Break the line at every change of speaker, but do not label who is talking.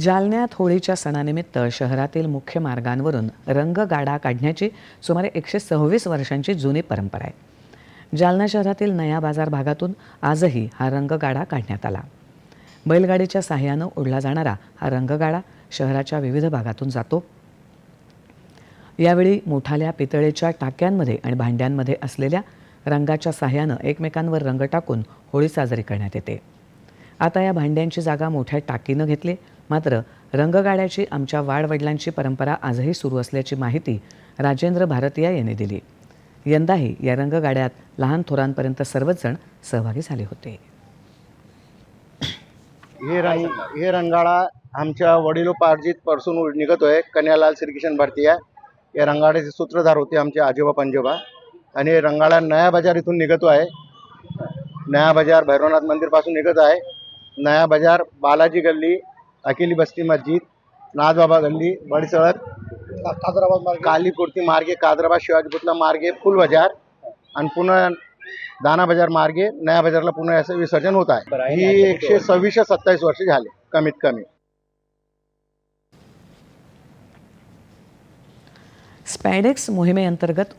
जालन्यात होळीच्या सणानिमित्त शहरातील मुख्य मार्गांवरून रंगगाडा काढण्याची सुमारे 126 वर्षांची जुनी परंपरा आहे। जालना शहरातील नया बाजार भागातून आजही हा रंगगाडा काढण्यात आला। बैलगाडीच्या साहाय्यानं ओढला जाणारा हा रंगगाडा शहराच्या विविध भागातून जातो। यावेळी मोठाल्या पितळेच्या टाक्यांमध्ये आणि भांड्यांमध्ये असलेल्या रंगाच्या साहाय्यानं एकमेकांवर रंग टाकून होळी साजरी करण्यात येते। आता या भांड्यांची जागा मोठ्या टाकीनं घेतली। मात्र रंगगाड्याची आमच्या वाडवडिलांची परंपरा आजही सुरू असल्याची माहिती राजेंद्र भारतीया यांनी दिली। यंदाही या रंगगाड्यात लहान थोरांपर्यंत सर्वच जण सहभागी झाले होते।
हे रंगाडा आमच्या वडिलोपार्जित निघतोय। कन्यालाल श्रीकिशन भारतीया या रंगाड्याचे सूत्रधार होते आमचे आजोबा पंजोबा। आणि रंगाडा नया बाजार इथून निघतो आहे। नया बाजार भैरवनाथ मंदिर पासून निघत आहे। नया बाजार बालाजी गल्ली, अकेली बस्ती मस्जिद, नाथबाबा गल्ली, बड़ी सड़क, काली कुर्ती मार्गे, कादराबाद शिवाजी पुतला मार्गे, फुल बाजार आणि पुन्हा दाना बाजार मार्गे नया बाजारला पुन्हा असं विसर्जन होत आहे। ही 126-27 वर्ष झाले कमीत कमी।
स्पॅडेक्स मोहिमेअंतर्गत